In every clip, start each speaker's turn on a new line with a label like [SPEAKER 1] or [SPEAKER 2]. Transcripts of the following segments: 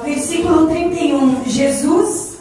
[SPEAKER 1] Versículo 31. Jesus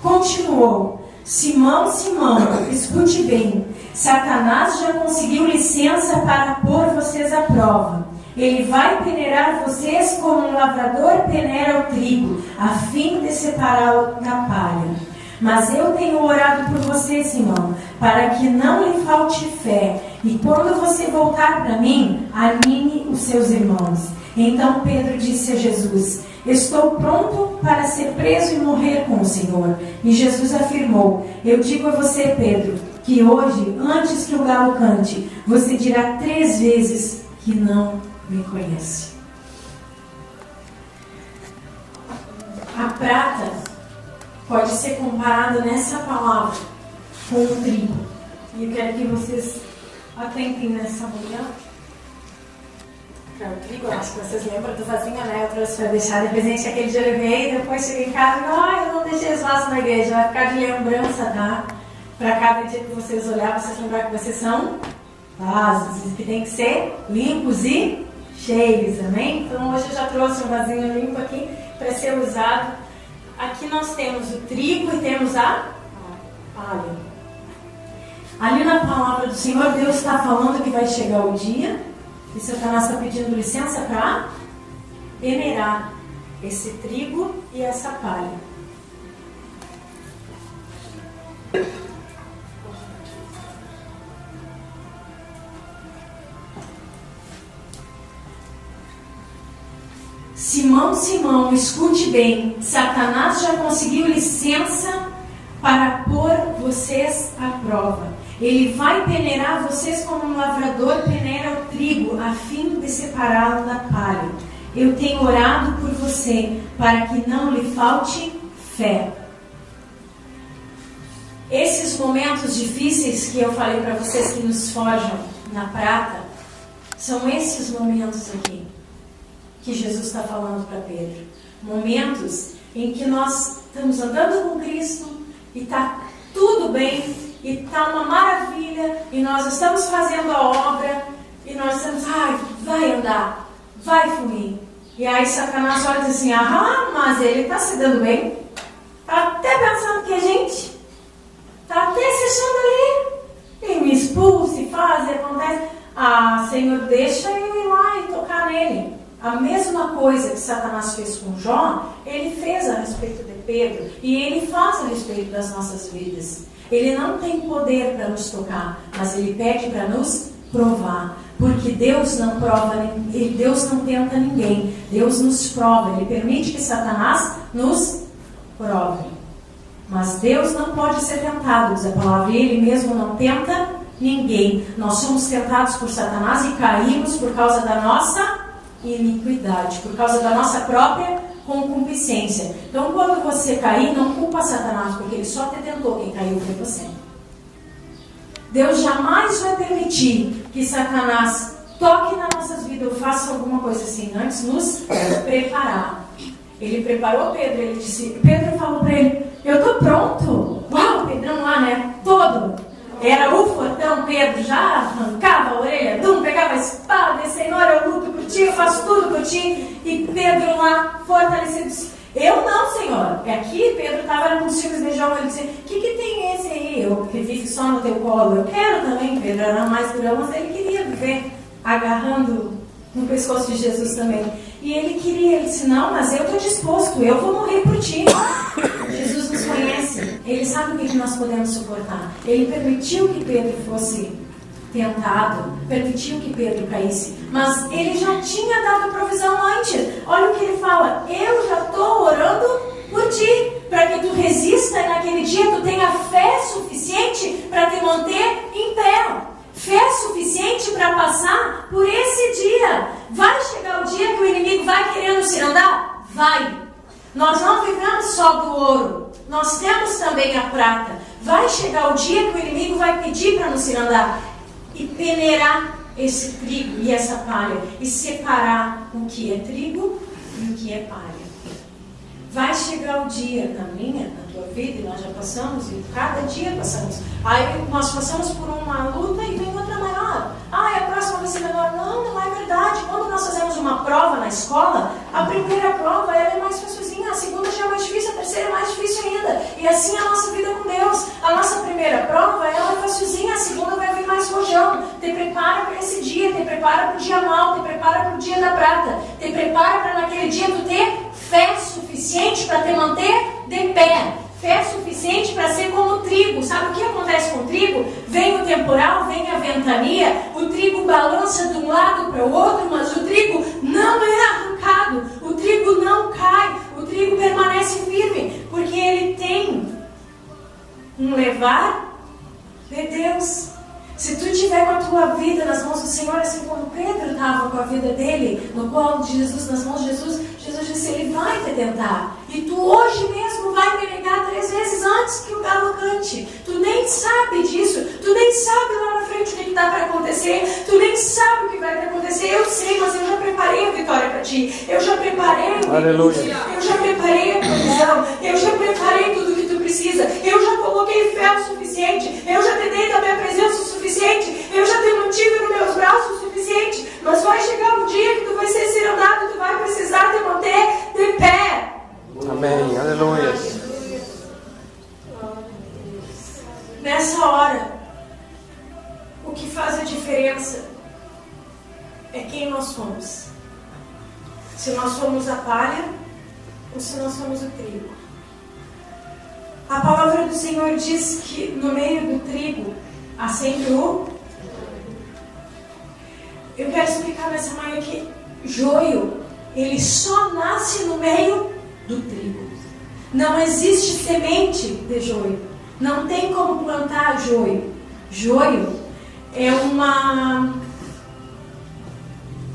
[SPEAKER 1] continuou: Simão, Simão, escute bem. Satanás já conseguiu licença para pôr vocês à prova. Ele vai peneirar vocês como um lavrador peneira o trigo, a fim de separá-lo da palha. Mas eu tenho orado por você, Simão, para que não lhe falte fé. E quando você voltar para mim, anime os seus irmãos. Então Pedro disse a Jesus: estou pronto para ser preso e morrer com o Senhor. E Jesus afirmou: eu digo a você, Pedro, que hoje, antes que o galo cante, você dirá 3 vezes que não me conhece. A prata pode ser comparada nessa palavra com o trigo. E eu quero que vocês atentem nessa manhã. O trigo, acho que vocês lembram do vasinho, né? Eu trouxe para deixar de presente aquele dia eu levei, depois cheguei em casa e eu não deixei os vasos na igreja, vai ficar de lembrança, tá? Para cada dia que vocês olhar, vocês lembrar que vocês são vasos, que tem que ser limpos e cheios, amém? Então hoje eu já trouxe um vasinho limpo aqui para ser usado. Aqui nós temos o trigo e temos a palha. Ali na palavra do Senhor, Deus está falando que vai chegar o dia e Satanás está pedindo licença para peneirar esse trigo e essa palha. Simão, Simão, escute bem. Satanás já conseguiu licença para pôr vocês à prova. Ele vai peneirar vocês como um lavrador peneira o trigo, a fim de separá-lo da palha. Eu tenho orado por você, para que não lhe falte fé. Esses momentos difíceis que eu falei para vocês que nos forjam na prata, são esses momentos aqui que Jesus está falando para Pedro. Momentos em que nós estamos andando com Cristo e está tudo bem, e está uma maravilha, e nós estamos fazendo a obra, e nós estamos, vai andar, vai fluir. E aí Satanás olha e diz assim: mas ele está se dando bem, está até pensando que a gente, está até se achando ali, e me expulsa, e faz, e acontece. Senhor, deixa eu ir lá e tocar nele. A mesma coisa que Satanás fez com Jó, ele fez a respeito de Pedro, e ele faz a respeito das nossas vidas. Ele não tem poder para nos tocar, mas ele pede para nos provar. Porque Deus não prova, Deus não tenta ninguém. Deus nos prova, Ele permite que Satanás nos prove. Mas Deus não pode ser tentado, diz a palavra, e Ele mesmo não tenta ninguém. Nós somos tentados por Satanás e caímos por causa da nossa iniquidade, por causa da nossa própria concupiscência. Então, quando você cair, não culpa Satanás, porque ele só te tentou, quem caiu foi você. Deus jamais vai permitir que Satanás toque nas nossas vidas ou faça alguma coisa assim, antes nos preparar. Ele preparou Pedro, ele disse, Pedro falou para ele: eu estou pronto. Uau, Pedrão lá, né? Todo. Era o fortão, Pedro já arrancava a orelha, pegava a espada, e Senhor, eu luto por ti, eu faço tudo por ti. E Pedro lá, fortalecido, eu não, Senhor. É aqui, Pedro estava com os filhos de Jó, ele disse: o que tem esse aí? Eu que vive só no teu colo. Eu quero também. Pedro era mais durão, mas ele queria viver agarrando no pescoço de Jesus também. E ele queria, ele disse: não, mas eu estou disposto, eu vou morrer por ti. Jesus nos conhece, Ele sabe o que nós podemos suportar. Ele permitiu que Pedro fosse tentado, permitiu que Pedro caísse, mas Ele já tinha dado provisão antes. Olha o que Ele fala: eu já estou orando por ti, para que tu resista e naquele dia tu tenha fé suficiente para te manter em pé. Fé suficiente para passar por esse dia. Vai chegar o dia que o inimigo vai querendo se andar? Vai. Nós não vivemos só do ouro, nós temos também a prata. Vai chegar o dia que o inimigo vai pedir para nos cirandar e peneirar esse trigo e essa palha e separar o que é trigo e o que é palha. Vai chegar o dia na minha, na tua vida, e nós já passamos, e cada dia passamos. Aí nós passamos por uma luta e vem outra maior. A próxima vai ser menor. Não é verdade. Quando nós fazemos uma prova na escola, a primeira prova ela é E assim é a nossa vida com Deus. A nossa primeira prova, ela é facilzinha, a segunda vai vir mais rojão. Te prepara para esse dia, te prepara para o dia mau, te prepara para o dia da prata. Te prepara para naquele dia tu ter fé suficiente para te manter de pé. Fé suficiente para ser como o trigo. Sabe o que acontece com o trigo? Vem o temporal, vem a ventania, o trigo balança de um lado para o outro, mas o trigo não é arrancado, o trigo não cai, o trigo permanece firme, porque ele tem um levar de Deus. Se tu estiver com a tua vida nas mãos do Senhor, assim como Pedro estava com a vida dele no colo de Jesus, nas mãos de Jesus, Jesus disse, ele vai te tentar. E tu hoje mesmo vai me negar 3 vezes antes que o galo cante. Tu nem sabe disso. Tu nem sabe lá na frente o que está para acontecer. Tu nem sabe o que vai acontecer. Eu sei, mas eu já preparei a vitória para ti. Eu já preparei o
[SPEAKER 2] Aleluia.
[SPEAKER 1] Eu já preparei a provisão. Eu já preparei tudo o que tu precisa. Eu já coloquei fé o suficiente. Eu já te dei da minha presença o suficiente. Eu já te mantive nos meus braços o suficiente. Mas vai chegar um dia que tu vai ser cirandado e tu vai precisar te manter de pé.
[SPEAKER 2] Amém, aleluia.
[SPEAKER 1] Nessa hora, o que faz a diferença é quem nós somos. Se nós somos a palha ou se nós somos o trigo. A palavra do Senhor diz que no meio do trigo há sempre o... Eu quero explicar nessa manhã que joio, ele só nasce no meio do trigo. Não existe semente de joio. Não tem como plantar joio. Joio é uma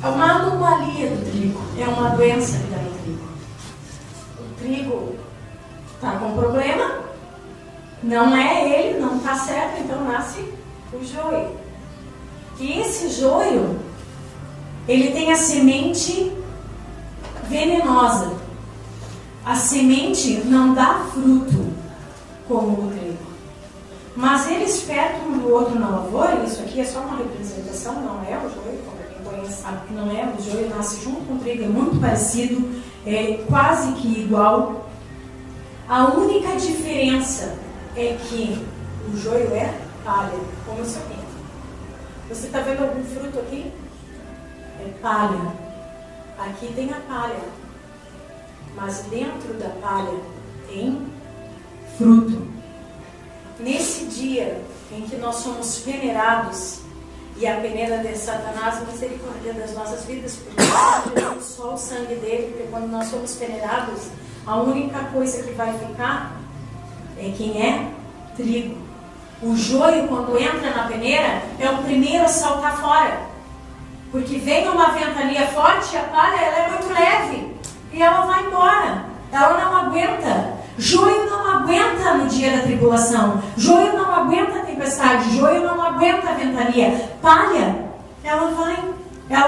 [SPEAKER 1] anomalia do trigo. É uma doença que dá no trigo. O trigo está com problema. Não é ele, não está certo, então nasce o joio. E esse joio, ele tem a semente venenosa. A semente não dá fruto como o trigo. Mas eles perto um do outro na lavoura, isso aqui é só uma representação, não é o joio, como quem conhece sabe que não é, o joio nasce junto com o trigo, é muito parecido, é quase que igual. A única diferença é que o joio é palha, como isso aqui. Você está vendo algum fruto aqui? É palha. Aqui tem a palha. Mas dentro da palha tem fruto. Nesse dia em que nós somos peneirados, e a peneira de Satanás, misericórdia das nossas vidas, porque nós só o sangue dele, porque quando nós somos peneirados, a única coisa que vai ficar é quem é trigo. O joio, quando entra na peneira, é o primeiro a saltar fora. Porque vem uma ventania forte, a palha ela é muito leve. E ela vai embora. Ela não aguenta. Joio não aguenta no dia da tribulação. Joio não aguenta a tempestade. Joio não aguenta a ventania. Palha, ela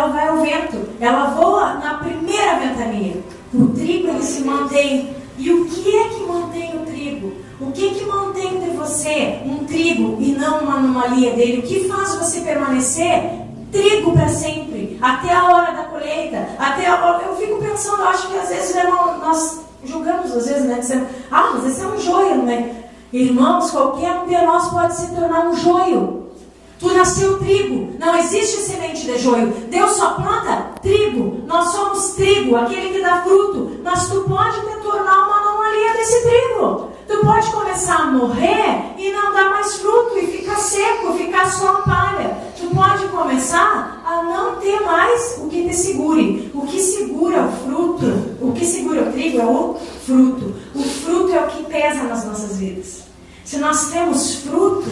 [SPEAKER 1] vai ao vento. Ela voa na primeira ventania. O trigo, ele se mantém. E o que é que mantém o trigo? O que mantém de você um trigo e não uma anomalia dele? O que faz você permanecer trigo para sempre, até a hora da colheita, eu fico pensando, eu acho que às vezes nós julgamos, às vezes, né, dizendo, mas esse é um joio, né? Irmãos, qualquer um de nós pode se tornar um joio. Tu nasceu trigo, não existe semente de joio. Deus só planta trigo, nós somos trigo, aquele que dá fruto, mas tu pode te tornar uma anomalia desse trigo. Tu pode começar a morrer e não dar mais fruto e ficar seco, ficar só palha. Tu pode começar a não ter mais o que te segure. O que segura o fruto, o que segura o trigo é o fruto. O fruto é o que pesa nas nossas vidas. Se nós temos fruto,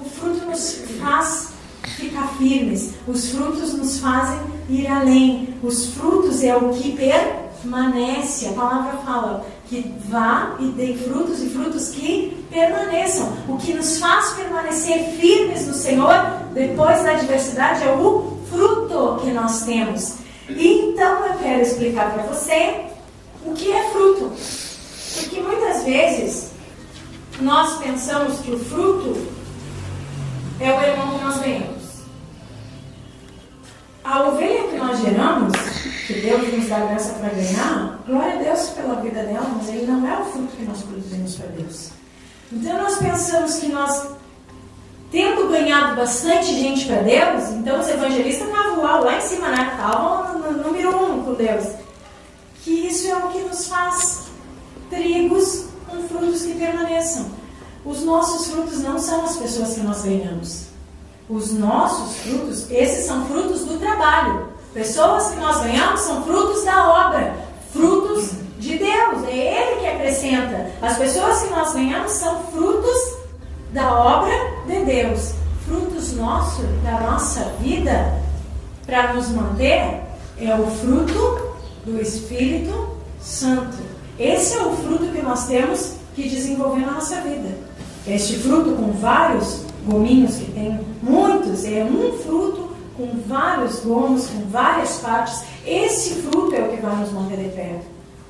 [SPEAKER 1] o fruto nos faz ficar firmes. Os frutos nos fazem ir além. Os frutos é o que permanece. A palavra fala que vá e dê frutos e frutos que permaneçam. O que nos faz permanecer firmes no Senhor depois da adversidade é o fruto que nós temos. E então eu quero explicar para você o que é fruto. Porque muitas vezes nós pensamos que o fruto é o irmão que nós ganhamos. A ovelha que nós geramos que Deus nos dá graça para ganhar, glória a Deus pela vida dela, mas ele não é o fruto que nós produzimos para Deus. Então nós pensamos que nós, tendo ganhado bastante gente para Deus, então os evangelistas estavam lá em cima, né? Estavam no número 1 com Deus. Que isso é o que nos faz trigos com frutos que permaneçam. Os nossos frutos não são as pessoas que nós ganhamos. Os nossos frutos, esses são frutos do trabalho. Pessoas que nós ganhamos são frutos da obra, frutos de Deus. É Ele que acrescenta. As pessoas que nós ganhamos são frutos da obra de Deus. Frutos nossos, da nossa vida, para nos manter, é o fruto do Espírito Santo. Esse é o fruto que nós temos que desenvolver na nossa vida. Este fruto com vários gominhos, que tem muitos, é um fruto com vários gomos, com várias partes. Esse fruto é o que vai nos manter de pé.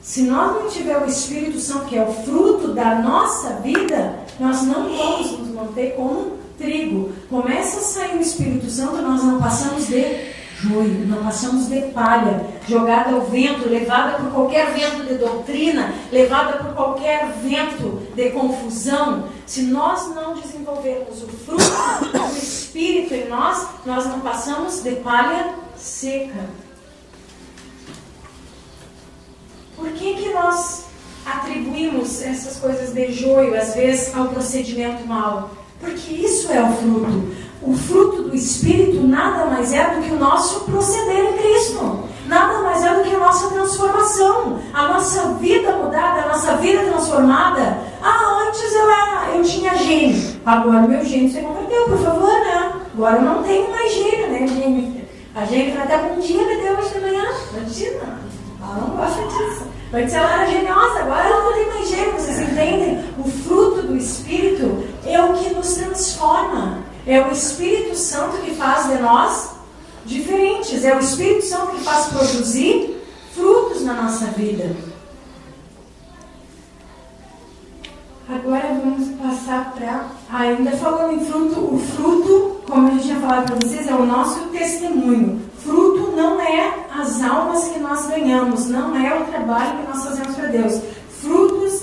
[SPEAKER 1] Se nós não tiver o Espírito Santo, que é o fruto da nossa vida, nós não vamos nos manter como trigo. Começa a sair o Espírito Santo, nós não passamos de joio, não passamos de palha, jogada ao vento, levada por qualquer vento de doutrina, levada por qualquer vento de confusão. Se nós não desenvolvermos o fruto do Espírito em nós, nós não passamos de palha seca. Por que nós atribuímos essas coisas de joio, às vezes, ao procedimento mau? Porque isso é o fruto. O fruto do Espírito nada mais é do que o nosso proceder em Cristo. Nada mais é do que a nossa transformação. A nossa vida mudada, a nossa vida transformada. Antes eu tinha gênio. Agora o meu gênio se converteu, por favor, né? Agora eu não tenho mais gênio, né, gênio? A gênio até bom dia me deu hoje de manhã. Imagina. Ela não gosta disso. Antes ela era geniosa, agora ela não tem mais gênio. Vocês entendem? O fruto do Espírito é o que nos transforma. É o Espírito Santo que faz de nós diferentes. É o Espírito Santo que faz produzir frutos na nossa vida. Agora vamos passar para... ainda falando em fruto, o fruto, como a gente tinha falado para vocês, é o nosso testemunho. Fruto não é as almas que nós ganhamos, não é o trabalho que nós fazemos para Deus. Frutos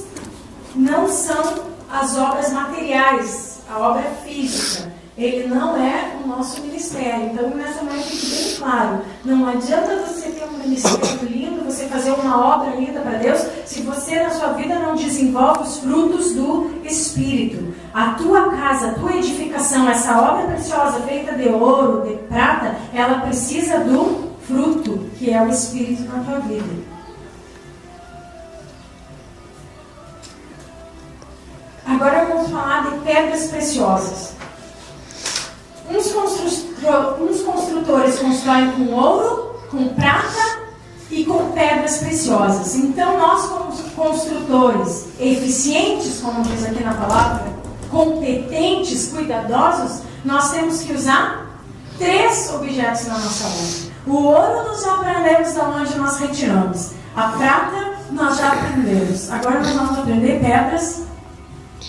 [SPEAKER 1] não são as obras materiais, a obra física. Ele não é o nosso ministério. Então, nessa manhã fique bem claro. Não adianta você ter um ministério lindo, você fazer uma obra linda para Deus, se você na sua vida não desenvolve os frutos do Espírito. A tua casa, a tua edificação, essa obra preciosa feita de ouro, de prata, ela precisa do fruto, que é o Espírito na tua vida. Agora vamos falar de pedras preciosas. Uns construtores constroem com ouro, com prata e com pedras preciosas. Então nós, como construtores eficientes, como diz aqui na palavra, competentes, cuidadosos, nós temos que usar 3 objetos na nossa obra. O ouro nós já aprendemos da onde nós retiramos. A prata nós já aprendemos. Agora nós vamos aprender pedras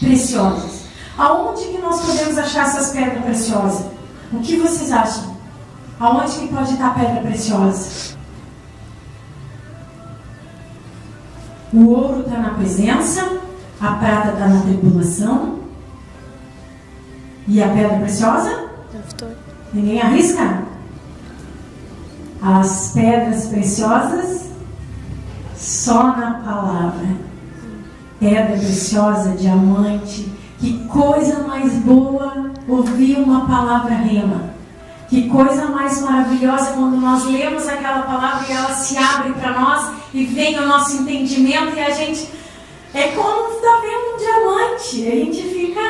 [SPEAKER 1] preciosas. Aonde que nós podemos achar essas pedras preciosas? O que vocês acham? Aonde que pode estar a pedra preciosa? O ouro está na presença, a prata está na tribulação. E a pedra preciosa? Ninguém arrisca? As pedras preciosas só na palavra. Pedra preciosa, diamante. Que coisa mais boa ouvir uma palavra rema. Que coisa mais maravilhosa quando nós lemos aquela palavra e ela se abre para nós e vem o nosso entendimento e a gente... É como estar vendo um diamante. A gente fica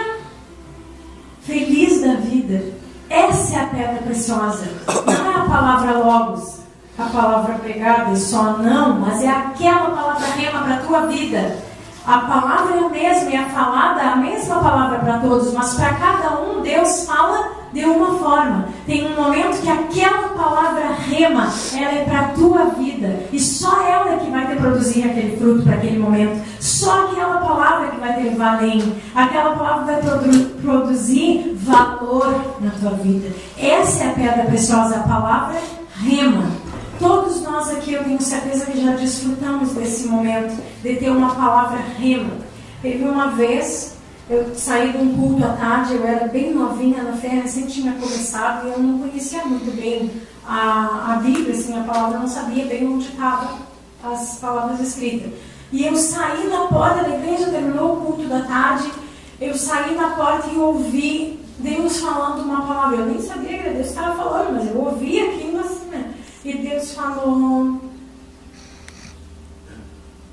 [SPEAKER 1] feliz da vida. Essa é a pedra preciosa. Não é a palavra logos, a palavra pregada e só não, mas é aquela palavra rema para a tua vida. A palavra é a mesma, é falada a mesma palavra para todos, mas para cada um Deus fala de uma forma. Tem um momento que aquela palavra rema, ela é para a tua vida. E só ela é que vai te produzir aquele fruto para aquele momento. Só aquela palavra que vai te levar além. Aquela palavra vai produzir valor na tua vida. Essa é a pedra preciosa, a palavra rema. Todos nós aqui, eu tenho certeza que já desfrutamos desse momento, de ter uma palavra rema. Teve uma vez, eu saí de um culto à tarde, eu era bem novinha na fé, recém tinha começado, e eu não conhecia muito bem a Bíblia, assim, a palavra, eu não sabia bem onde estavam as palavras escritas. E eu saí na porta da igreja, terminou o culto da tarde, eu saí na porta e ouvi Deus falando uma palavra. Eu nem sabia que Deus estava falando, mas eu ouvi aquilo assim, né? E Deus falou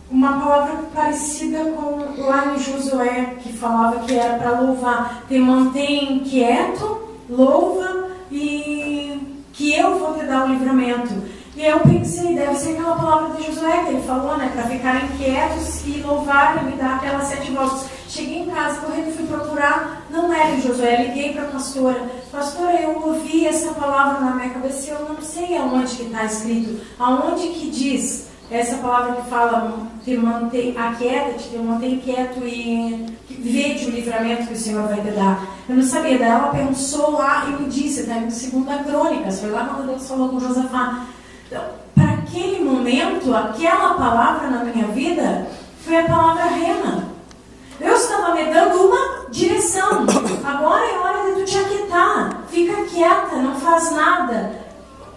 [SPEAKER 1] uma palavra parecida com lá em Josué, que falava que era para louvar. Te mantém quieto, louva, e que eu vou te dar o livramento. E eu pensei, deve ser aquela palavra de Josué que ele falou, né? Para ficarem quietos e louvarem, me dar aquelas 7 voltas. Cheguei em casa, correndo, fui procurar, não era de Josué, liguei para a pastora. Pastora, eu ouvi essa palavra na minha cabeça e eu não sei aonde que está escrito. Aonde que diz essa palavra que fala, te mantém aquieta-te, te mantém quieto e vede o livramento que o Senhor vai te dar. Eu não sabia dela, ela pensou lá e me disse, né, em 2 Crônicas, foi lá quando Deus falou com Josafá. Então, para aquele momento, aquela palavra na minha vida foi a palavra rema. Deus estava me dando uma direção. Agora é hora de tu te aquietar. Fica quieta, não faz nada.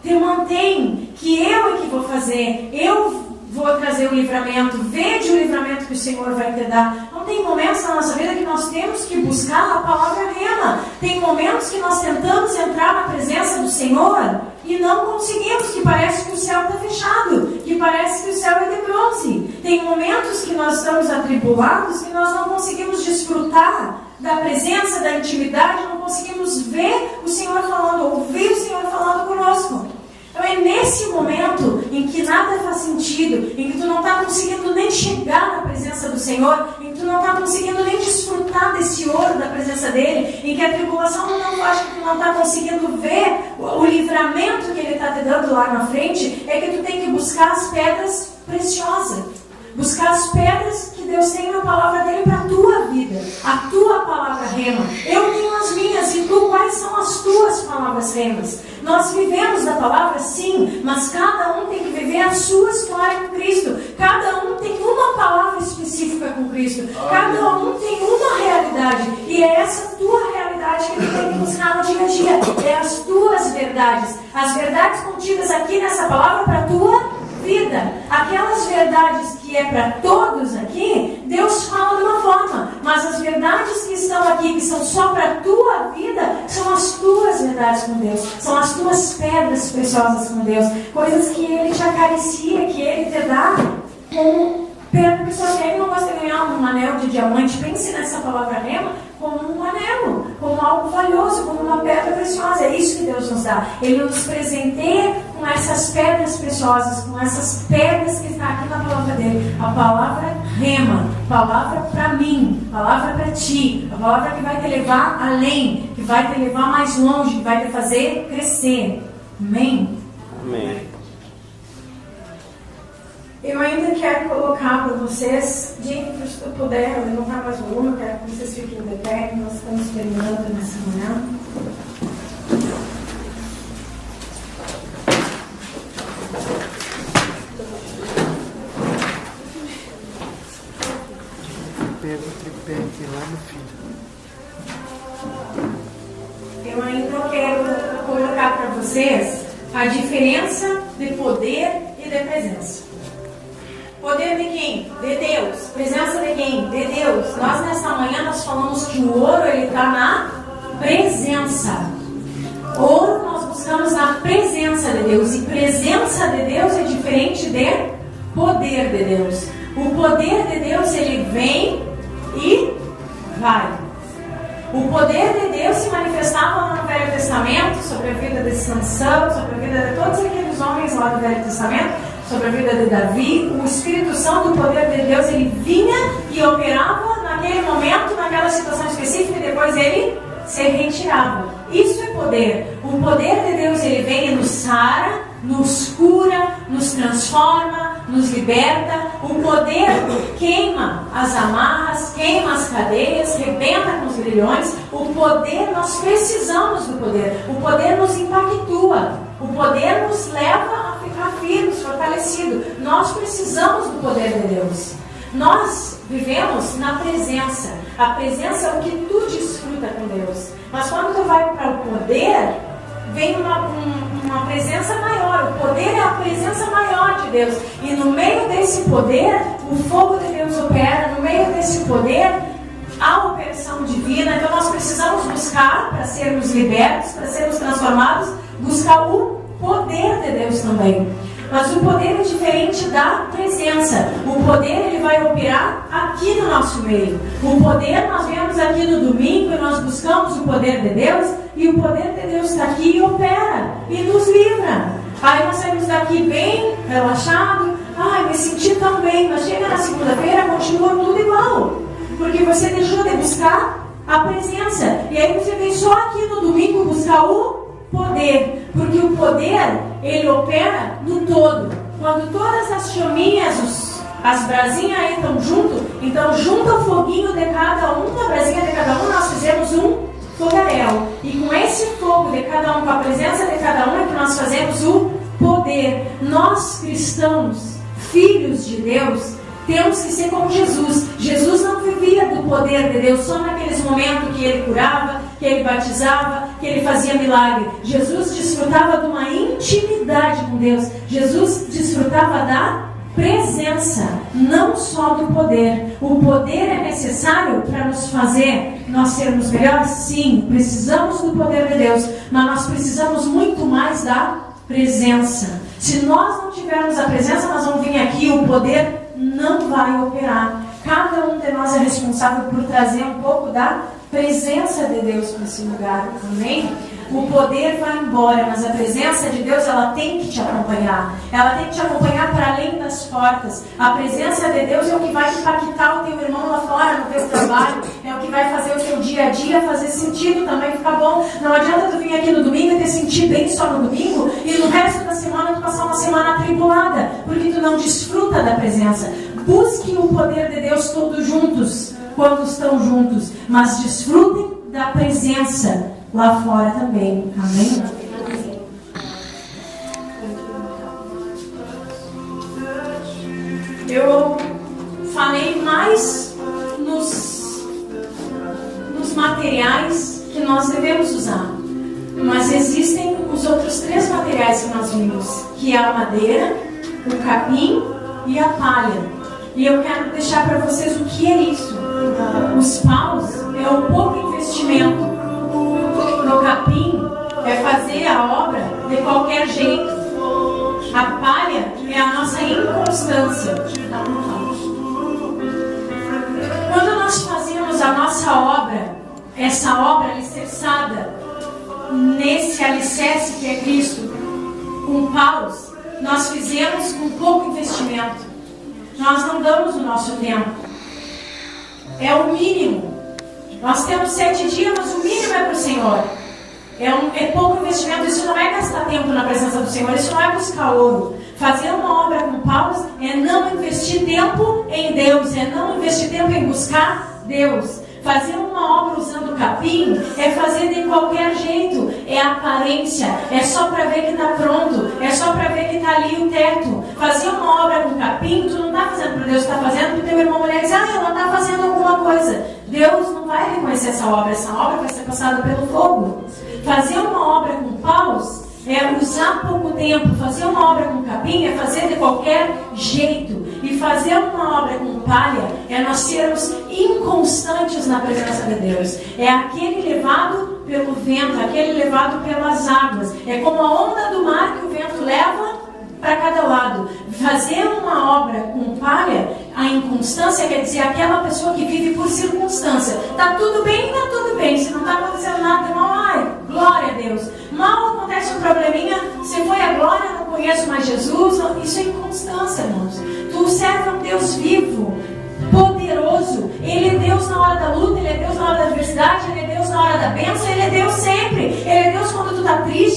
[SPEAKER 1] Te mantém, que eu é que vou fazer. Eu vou trazer o livramento. Vede o livramento que o Senhor vai te dar. Não tem momentos na nossa vida que nós temos que buscar a palavra rema. Tem momentos que nós tentamos entrar na presença do Senhor e não conseguimos, que parece que o céu está fechado, que parece que o céu é de bronze. Tem momentos que nós estamos atribulados, que nós não conseguimos desfrutar da presença, da intimidade, não conseguimos ver o Senhor falando, ouvir o Senhor falando conosco. Então é nesse momento em que nada faz sentido, em que tu não está conseguindo nem chegar na presença do Senhor, em que tu não está conseguindo nem desfrutar desse ouro da presença dele, em que a tribulação não faz que tu não está conseguindo ver o livramento que ele está te dando lá na frente, é que tu tem que buscar as pedras preciosas. Buscar as pedras que Deus tem na palavra dele para a tua vida, a tua palavra rema. Eu tenho as minhas, e tu, quais são as tuas palavras remas? Nós vivemos da palavra, sim, mas cada um tem que viver a sua história com Cristo. Cada um tem uma palavra específica com Cristo. Cada um tem uma realidade, e é essa tua realidade que tu tem que buscar no dia a dia. É as tuas verdades, as verdades contidas aqui nessa palavra para a tua vida. Aquelas verdades que é para todos aqui, Deus fala de uma forma, mas as verdades que estão aqui, que são só para a tua vida, são as tuas verdades com Deus, são as tuas pedras preciosas com Deus, coisas que Ele te acaricia, que Ele te dá como pedra preciosa. Ele não gosta de ganhar um anel de diamante. Pense nessa palavra rema como um anel, como algo valioso, como uma pedra preciosa. É isso que Deus nos dá. Ele nos presenteia com essas pedras preciosas, com essas pedras que está aqui na palavra dele. A palavra rema, palavra para mim, palavra para ti, a palavra que vai te levar além, que vai te levar mais longe, que vai te fazer crescer. Amém?
[SPEAKER 2] Amém.
[SPEAKER 1] Eu ainda quero colocar para vocês, gente, se eu puder levantar mais volume, eu quero que vocês fiquem de pé, nós estamos terminando nessa manhã.
[SPEAKER 2] Pega o tripé aqui lá no fim.
[SPEAKER 1] Eu ainda quero colocar para vocês a diferença de poder e de presença. Poder de quem? De Deus. Presença de quem? De Deus. Nós nessa manhã nós falamos que o ouro ele está na presença. Ouro nós buscamos na presença de Deus. E presença de Deus é diferente de poder de Deus. O poder de Deus ele vem e vai. O poder de Deus se manifestava no Velho Testamento sobre a vida de Sansão, sobre a vida de todos aqueles homens lá do Velho Testamento, sobre a vida de Davi. O Espírito Santo, o poder de Deus, ele vinha e operava naquele momento, naquela situação específica, e depois ele se retirava. Isso é poder. O poder de Deus, ele vem e nos sara, nos cura, nos transforma, nos liberta. O poder queima as amarras, queima as cadeias, rebenta com os grilhões. O poder, nós precisamos do poder. O poder nos impactua. O poder nos leva a ficar ficar firmes, fortalecido. Nós precisamos do poder de Deus. Nós vivemos na presença. A presença é o que tu desfruta com Deus. Mas quando tu vai para o poder, vem uma presença maior. O poder é a presença maior de Deus. E no meio desse poder, o fogo de Deus opera. No meio desse poder, há operação divina. Então nós precisamos buscar, para sermos libertos, para sermos transformados, buscar o poder de Deus também. Mas o poder é diferente da presença. O poder, ele vai operar aqui no nosso meio. O poder, nós vemos aqui no domingo e nós buscamos o poder de Deus. E o poder de Deus está aqui e opera. E nos livra. Aí nós saímos daqui bem relaxado. Ai, me senti tão bem. Mas chega na segunda-feira, continua tudo igual. Porque você deixou de buscar a presença. E aí você vem só aqui no domingo buscar o poder, porque o poder, ele opera no todo. Quando todas as chaminhas, as brasinhas entram junto, então junto o foguinho de cada um, a brasinha de cada um, nós fizemos um fogaréu. E com esse fogo de cada um, com a presença de cada um, é que nós fazemos o poder. Nós cristãos, filhos de Deus, temos que ser como Jesus. Jesus não vivia do poder de Deus só naqueles momentos que ele curava, que ele batizava, que ele fazia milagre. Jesus desfrutava de uma intimidade com Deus. Jesus desfrutava da presença, não só do poder. O poder é necessário para nos fazer nós sermos melhores? Sim, precisamos do poder de Deus, mas nós precisamos muito mais da presença. Se nós não tivermos a presença, nós vamos vir aqui, o poder não vai operar. Cada um de nós é responsável por trazer um pouco da presença de Deus para esse lugar, amém? O poder vai embora, mas a presença de Deus, ela tem que te acompanhar. Ela tem que te acompanhar para além das portas. A presença de Deus é o que vai impactar o teu irmão lá fora, no teu trabalho. É o que vai fazer o teu dia a dia fazer sentido também, ficar bom. Não adianta tu vir aqui no domingo e te sentir bem só no domingo e no resto da semana tu passar uma semana atribulada, porque tu não desfruta da presença. Busque o poder de Deus todos juntos, quando estão juntos, mas desfrutem da presença lá fora também. Amém? Eu falei mais nos materiais que nós devemos usar, mas existem os outros 3 materiais que nós vimos, que é a madeira, o capim e a palha. E eu quero deixar para vocês o que é isso. Os paus é o pouco investimento. No capim é fazer a obra de qualquer jeito. A palha é a nossa inconstância. Quando nós fazemos a nossa obra, essa obra alicerçada nesse alicerce que é Cristo, com paus, nós fizemos com pouco investimento. Nós não damos o nosso tempo. É o mínimo. Nós temos 7 dias, mas o mínimo é para o Senhor. É pouco investimento. Isso não é gastar tempo na presença do Senhor. Isso não é buscar ouro. Fazer uma obra com paus é não investir tempo em Deus. É não investir tempo em buscar Deus. Fazer uma obra usando capim é fazer de qualquer jeito. É aparência. É só para ver que está pronto. É só para ver que está ali o teto. Fazer uma obra com capim, tu não está fazendo para Deus, está fazendo para o teu irmão mulher dizer, ela está fazendo alguma coisa. Deus não vai reconhecer essa obra. Essa obra vai ser passada pelo fogo. Fazer uma obra com paus é usar pouco tempo. Fazer uma obra com capim é fazer de qualquer jeito. E fazer uma obra com palha é nós sermos inconstantes na presença de Deus. É aquele levado pelo vento, aquele levado pelas águas. É como a onda do mar que o vento leva para cada lado. Fazer uma obra com palha, a inconstância quer dizer aquela pessoa que vive por circunstância. Tá tudo bem, tá tudo bem. Se não está acontecendo nada de mal, ai, glória a Deus. Mal acontece um probleminha, você foi a glória, não conheço mais Jesus. Isso é inconstância, irmãos. Tu serve a um Deus vivo, poderoso. Ele é Deus na hora da luta, Ele é Deus na hora da adversidade, Ele é Deus na hora da bênção, Ele é Deus sempre. Ele é Deus quando tu está triste,